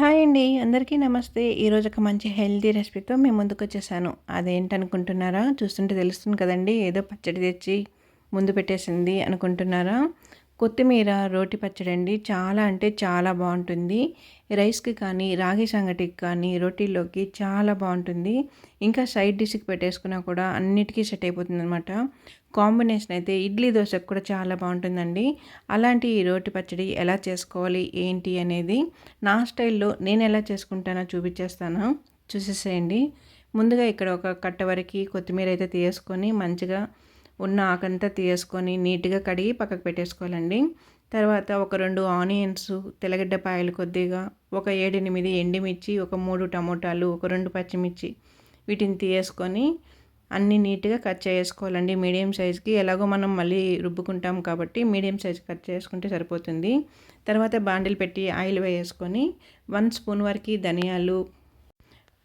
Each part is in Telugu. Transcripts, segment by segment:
హాయ్ అండి. అందరికీ నమస్తే. ఈరోజు ఒక మంచి హెల్తీ రెసిపీతో మీ ముందుకొచ్చేసాను. అదేంటనుకుంటున్నారా? చూస్తుంటే తెలుస్తుంది కదండీ! ఏదో పచ్చడి తెచ్చి ముందు పెట్టేసింది అనుకుంటున్నారా? కొత్తిమీర రోటి పచ్చడండి. చాలా అంటే చాలా బావుంటుంది. రైస్‌కి కానీ, రాగి సంగటికి కానీ, రోటీల్లోకి చాలా బావుంటుంది. ఇంకా సైడ్ డిష్‌కి పెట్టేసుకున్నా కూడా అన్నిటికీ సెట్ అయిపోతుందనమాట. కాంబినేషన్ అయితే ఇడ్లీ, దోసకి కూడా చాలా బావుంటుందండి. అలాంటి ఈ రోటి పచ్చడి ఎలా చేసుకోవాలి, ఏంటి అనేది నా స్టైల్‌లో నేనెలా చేసుకుంటానో చూపిచ్చేస్తాను. చూసేసేయండి. ముందుగా ఇక్కడ ఒక కట్ట వరకి కొత్తిమీర అయితే తీసుకొని మంచిగా ఉన్న ఆకంతా తీసేసుకొని నీట్‌గా కడిగి పక్కకు పెట్టేసుకోవాలండి. తర్వాత ఒక 2 ఆనియన్స్, తెల్లగడ్డపాయలు కొద్దిగా, ఒక 7, 8 ఎండుమిర్చి, ఒక 3 టమోటాలు, ఒక 2 పచ్చిమిర్చి వీటిని తీసేసుకొని అన్నీ నీట్‌గా కట్ చేసుకోవాలండి మీడియం సైజ్‌కి. ఎలాగో మనం మళ్ళీ రుబ్బుకుంటాం కాబట్టి మీడియం సైజ్ కట్ చేసుకుంటే సరిపోతుంది. తర్వాత బాండిల్ పెట్టి ఆయిల్ వేసుకొని 1 స్పూన్ వరకు ధనియాలు,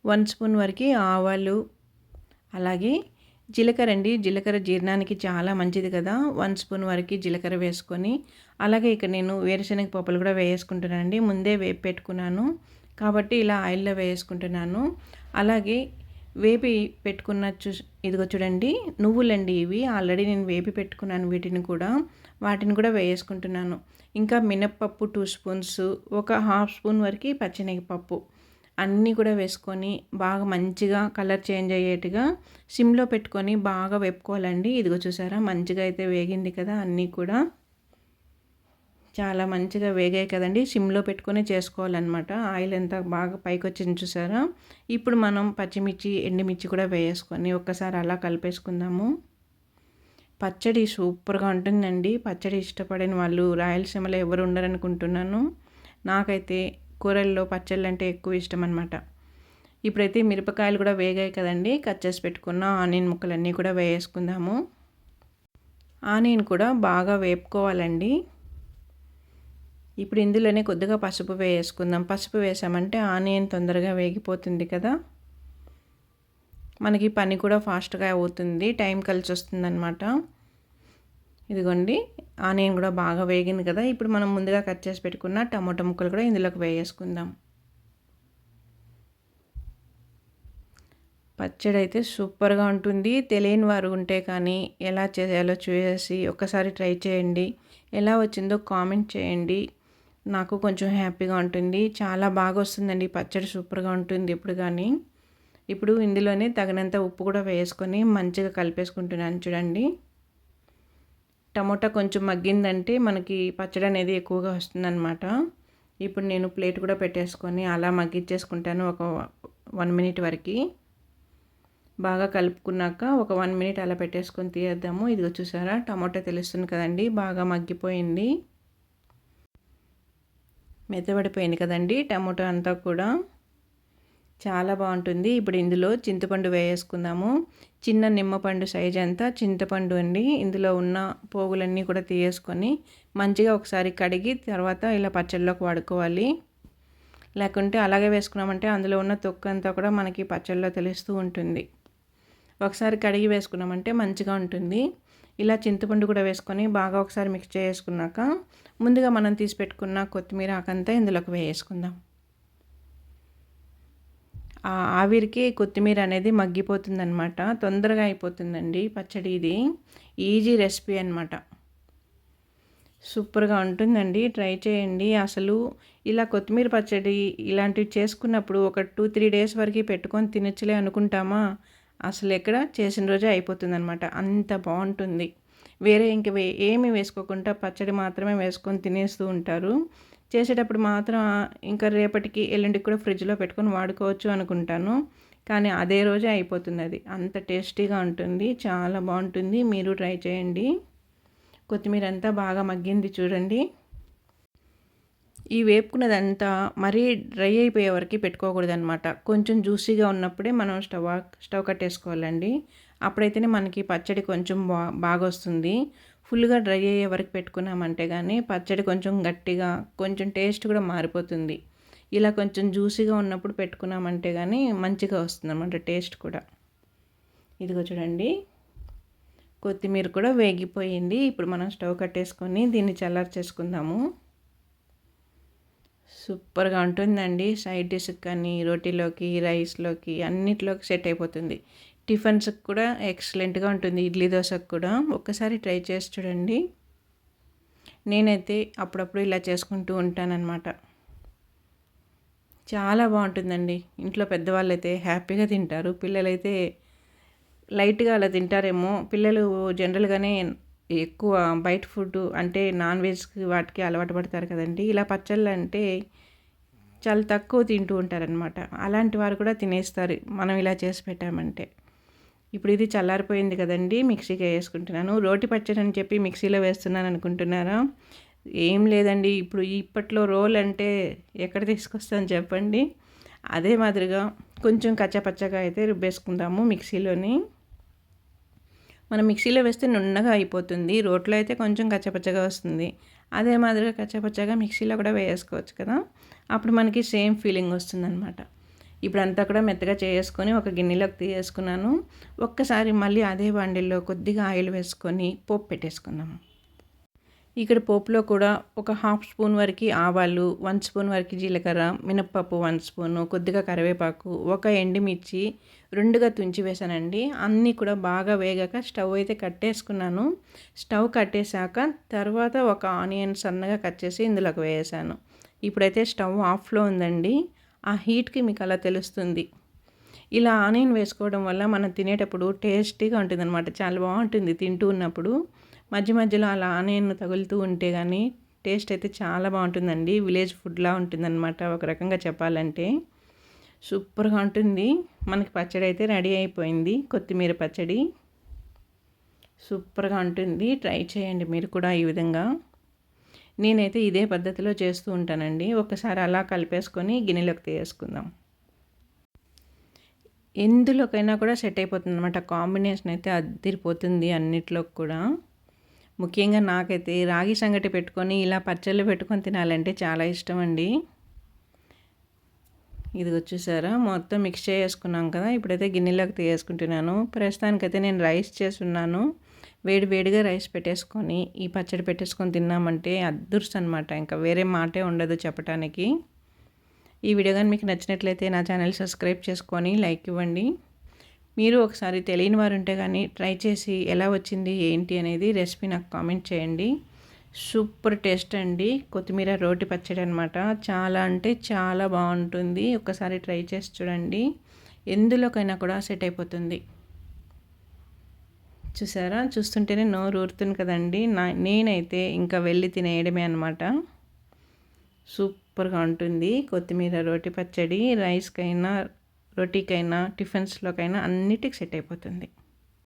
1 స్పూన్ వరకు ఆవాలు, అలాగే జీలకర్ర అండి. జీలకర్ర జీర్ణానికి చాలా మంచిది కదా! 1 స్పూన్ వరకు జీలకర్ర వేసుకొని, అలాగే ఇక్కడ నేను వేరుశనగ పప్పులు కూడా వేసుకుంటున్నానండి. ముందే వేపి పెట్టుకున్నాను కాబట్టి ఇలా ఆయిల్‌లో వేసుకుంటున్నాను. అలాగే వేపి పెట్టుకున్న ఇదిగో చూడండి నువ్వులండి ఇవి. ఆల్రెడీ నేను వేపి పెట్టుకున్నాను వీటిని కూడా. వాటిని కూడా వేసుకుంటున్నాను. ఇంకా మినప్పప్పు 2 స్పూన్స్, ఒక హాఫ్ స్పూన్ వరకు పచ్చెనగపప్పు అన్నీ కూడా వేసుకొని బాగా మంచిగా కలర్ చేంజ్ అయ్యేట్టుగా సిమ్‌లో పెట్టుకొని బాగా వేపుకోవాలండి. ఇదిగో చూసారా మంచిగా అయితే వేగింది కదా! అన్నీ కూడా చాలా మంచిగా వేగాయి కదండీ! సిమ్‌లో పెట్టుకొని చేసుకోవాలన్నమాట. ఆయిల్ ఎంత బాగా పైకొచ్చింది చూసారా? ఇప్పుడు మనం పచ్చిమిర్చి, ఎండుమిర్చి కూడా వేసుకొని ఒక్కసారి అలా కలిపేసుకుందాము. పచ్చడి సూపర్‌గా ఉంటుందండి. పచ్చడి ఇష్టపడని వాళ్ళు రాయలసీమలో ఎవరు ఉండరనుకుంటున్నాను. నాకైతే కూరల్లో పచ్చళ్ళంటే ఎక్కువ ఇష్టం అనమాట. ఇప్పుడైతే మిరపకాయలు కూడా వేగాయి కదండీ! కట్ చేసి పెట్టుకున్న ఆనియన్ ముక్కలన్నీ కూడా వేసుకుందాము. ఆనియన్ కూడా బాగా వేపుకోవాలండి. ఇప్పుడు ఇందులోనే కొద్దిగా పసుపు వేసుకుందాం. పసుపు వేసామంటే ఆనియన్ తొందరగా వేగిపోతుంది కదా! మనకి పని కూడా ఫాస్ట్‌గా అవుతుంది. టైం కలిసొస్తుందనమాట. ఇదిగోండి ఆనియన్ కూడా బాగా వేగింది కదా! ఇప్పుడు మనం ముందుగా కట్ చేసి పెట్టుకున్న టమోటా ముక్కలు కూడా ఇందులోకి వేసేసుకుందాం. పచ్చడి అయితే సూపర్‌గా ఉంటుంది. తెలియని వారు ఉంటే కానీ ఎలా చేయాలో చూసేసి ఒక్కసారి ట్రై చేయండి. ఎలా వచ్చిందో కామెంట్ చేయండి. నాకు కొంచెం హ్యాపీగా ఉంటుంది. చాలా బాగా వస్తుందండి పచ్చడి సూపర్‌గా ఉంటుంది ఎప్పుడు కానీ. ఇప్పుడు ఇందులోనే తగినంత ఉప్పు కూడా వేసుకొని మంచిగా కలిపేసుకుంటున్నాను చూడండి. టమోటా కొంచెం మగ్గిందంటే మనకి పచ్చడి అనేది ఎక్కువగా వస్తుందన్నమాట. ఇప్పుడు నేను ప్లేట్ కూడా పెట్టేసుకొని అలా మగ్గిచ్చేసుకుంటాను ఒక 1 మినిట్ వరకి. బాగా కలుపుకున్నాక ఒక 1 మినిట్ అలా పెట్టేసుకొని తీయేద్దాము. ఇదిగో చూసారా టమోటా తెలుస్తుంది కదండీ! బాగా మగ్గిపోయింది. మెత్తబడిపోయింది కదండీ టమోటా అంతా కూడా. చాలా బాగుంటుంది. ఇప్పుడు ఇందులో చింతపండు వేసుకుందాము. చిన్న నిమ్మపండు సైజ్ అంతా చింతపండు అండి. ఇందులో ఉన్న పోగులన్నీ కూడా తీసేసుకొని మంచిగా ఒకసారి కడిగి తర్వాత ఇలా పచ్చడిలోకి వాడుకోవాలి. లేకుంటే అలాగే వేసుకున్నామంటే అందులో ఉన్న తొక్కు అంతా కూడా మనకి పచ్చడిలో తెలుస్తూ ఉంటుంది. ఒకసారి కడిగి వేసుకున్నామంటే మంచిగా ఉంటుంది. ఇలా చింతపండు కూడా వేసుకొని బాగా ఒకసారి మిక్స్ చేసుకున్నాక ముందుగా మనం తీసి పెట్టుకున్న కొత్తిమీర ఆకంతా ఇందులోకి వేసుకుందాం. ఆవిరికి కొత్తిమీర అనేది మగ్గిపోతుందనమాట. తొందరగా అయిపోతుందండి పచ్చడి ఇది. ఈజీ రెసిపీ అనమాట. సూపర్‌గా ఉంటుందండి. ట్రై చేయండి. అసలు ఇలా కొత్తిమీర పచ్చడి ఇలాంటివి చేసుకున్నప్పుడు ఒక 2, 3 డేస్ వరకు పెట్టుకొని తినొచ్చులే అనుకుంటామా? అసలు ఎక్కడ చేసిన రోజే అయిపోతుందనమాట. అంత బావుంటుంది. వేరే ఇంక ఏమి వేసుకోకుండా పచ్చడి మాత్రమే వేసుకొని తినేస్తూ ఉంటారు. చేసేటప్పుడు మాత్రం ఇంకా రేపటికి, ఎల్లుండికి కూడా ఫ్రిడ్జ్‌లో పెట్టుకొని వాడుకోవచ్చు అనుకుంటాను. కానీ అదే రోజే అయిపోతుందది. అంత టేస్టీగా ఉంటుంది. చాలా బావుంటుంది. మీరు ట్రై చేయండి. కొత్తిమీర అంతా బాగా మగ్గింది చూడండి. ఈ వేపుకున్నదంతా మరీ డ్రై అయిపోయే వరకు పెట్టుకోకూడదనమాట. కొంచెం జ్యూసీగా ఉన్నప్పుడే మనం స్టవ్ కట్టేసుకోవాలండి. అప్పుడైతేనే మనకి పచ్చడి కొంచెం బాగొస్తుంది. ఫుల్‌గా డ్రై అయ్యే వరకు పెట్టుకున్నామంటే కానీ పచ్చడి కొంచెం గట్టిగా, కొంచెం టేస్ట్ కూడా మారిపోతుంది. ఇలా కొంచెం జ్యూసీగా ఉన్నప్పుడు పెట్టుకున్నామంటే కానీ మంచిగా వస్తుందన్నమాట టేస్ట్ కూడా. ఇదిగో చూడండి కొత్తిమీర కూడా వేగిపోయింది. ఇప్పుడు మనం స్టవ్ కట్టేసుకొని దీన్ని చల్లార్చేసుకుందాము. సూపర్గా ఉంటుందండి. సైడ్ డిష్‌కి కానీ, రోటీలోకి, రైస్‌లోకి అన్నిట్లోకి సెట్ అయిపోతుంది. టిఫిన్స్‌కి కూడా ఎక్సలెంట్‌గా ఉంటుంది. ఇడ్లీ, దోసకి కూడా ఒక్కసారి ట్రై చేసి చూడండి. నేనైతే అప్పుడప్పుడు ఇలా చేసుకుంటూ ఉంటానన్నమాట. చాలా బాగుంటుందండి. ఇంట్లో పెద్దవాళ్ళైతే హ్యాపీగా తింటారు. పిల్లలైతే లైట్‌గా అలా తింటారేమో. పిల్లలు జనరల్‌గానే ఎక్కువ బయట ఫుడ్డు అంటే నాన్ వెజ్‌కి వాటికి అలవాటు పడతారు కదండీ. ఇలా పచ్చళ్ళంటే చాలా తక్కువ తింటూ ఉంటారనమాట. అలాంటి వారు కూడా తినేస్తారు మనం ఇలా చేసి పెట్టామంటే. ఇప్పుడు ఇది చల్లారిపోయింది కదండీ! మిక్సీకి వేసుకుంటున్నాను. రోటి పచ్చడి అని చెప్పి మిక్సీలో వేస్తున్నాను అనుకుంటున్నారా? ఏం లేదండి. ఇప్పుడు ఇప్పట్లో రోల్ అంటే ఎక్కడ తీసుకొస్తాను చెప్పండి. అదే మాదిరిగా కొంచెం కచ్చాపచ్చాగా అయితే రుబ్బేసుకుందాము మిక్సీలోని. మనం మిక్సీలో వేస్తే నున్నగా అయిపోతుంది. రోట్లో అయితే కొంచెం కచ్చపచ్చగా వస్తుంది. అదే మాదిరిగా కచ్చపచ్చగా మిక్సీలో కూడా వేసుకోవచ్చు కదా! అప్పుడు మనకి సేమ్ ఫీలింగ్ వస్తుందనమాట. ఇప్పుడంతా కూడా మెత్తగా చేసుకొని ఒక గిన్నెలోకి తీసేసుకున్నాను. ఒక్కసారి మళ్ళీ అదే బాండిల్లో కొద్దిగా ఆయిల్ వేసుకొని పోపు పెట్టేసుకుందాము. ఇక్కడ పోపులో కూడా ఒక హాఫ్ స్పూన్ వరకు ఆవాలు, 1 స్పూన్ వరకు జీలకర్ర, మినప్పప్పు 1 స్పూను, కొద్దిగా కరివేపాకు, ఒక ఎండుమిర్చి 2గా తుంచి వేసానండి. అన్నీ కూడా బాగా వేగాక స్టవ్ అయితే కట్టేసుకున్నాను. స్టవ్ కట్టేశాక తర్వాత ఒక ఆనియన్ సన్నగా కట్ చేసి ఇందులోకి వేసాను. ఇప్పుడైతే స్టవ్ ఆఫ్లో ఉందండి. ఆ హీట్‌కి మీకు అలా తెలుస్తుంది. ఇలా ఆనియన్ వేసుకోవడం వల్ల మనం తినేటప్పుడు టేస్టీగా ఉంటుందన్నమాట. చాలా బాగుంటుంది తింటూ ఉన్నప్పుడు. మధ్య మధ్యలో అలా ఆనియన్ తగులుతూ ఉంటే కానీ టేస్ట్ అయితే చాలా బాగుంటుందండి. విలేజ్ ఫుడ్లా ఉంటుందన్నమాట ఒక రకంగా చెప్పాలంటే. సూపర్గా ఉంటుంది. మనకి పచ్చడి అయితే రెడీ అయిపోయింది. కొత్తిమీర పచ్చడి సూపర్గా ఉంటుంది. ట్రై చేయండి మీరు కూడా ఈ విధంగా. నేనైతే ఇదే పద్ధతిలో చేస్తూ ఉంటానండి. ఒకసారి అలా కలిపేసుకొని గిన్నెలోకి తీసేసుకుందాం. ఎందులోకైనా కూడా సెట్ అయిపోతుందన్నమాట. కాంబినేషన్ అయితే అద్దిరిపోతుంది అన్నిట్లోకి కూడా. ముఖ్యంగా నాకైతే రాగి సంగటి పెట్టుకొని ఇలా పచ్చళ్ళు పెట్టుకొని తినాలంటే చాలా ఇష్టం అండి. ఇదిగో చూసారా మొత్తం మిక్స్ చేసుకున్నాం కదా! ఇప్పుడైతే గిన్నెలోకి తీసేసుకుంటున్నాను. ప్రస్తుతానికైతే నేను రైస్ చేసున్నాను. వేడి వేడిగా రైస్ పెట్టేసుకొని ఈ పచ్చడి పెట్టేసుకొని తిన్నామంటే అదృష్టం ఇంకా వేరే మాటే ఉండదు చెప్పటానికి. ఈ వీడియో కానీ మీకు నచ్చినట్లయితే నా ఛానల్ సబ్స్క్రైబ్ చేసుకొని లైక్ ఇవ్వండి. మీరు ఒకసారి తెలియని వారు ఉంటే కానీ ట్రై చేసి ఎలా వచ్చింది ఏంటి అనేది రెసిపీ నాకు కామెంట్ చేయండి. సూపర్ టేస్ట్ అండి. కొత్తిమీర రోటి పచ్చడి అనమాట. చాలా అంటే చాలా బాగుంటుంది. ఒకసారి ట్రై చేసి చూడండి. ఎందులోకైనా కూడా సెట్ అయిపోతుంది. చూసారా చూస్తుంటేనే నోరు ఊరుతుంది కదండి. నేనైతే ఇంకా వెళ్ళి తినేయడమే అనమాట. సూపర్గా ఉంటుంది కొత్తిమీర రోటి పచ్చడి. రైస్కైనా రోటీకైనా టిఫిన్స్లోకైనా అన్నిటికి సెట్ అయిపోతుంది.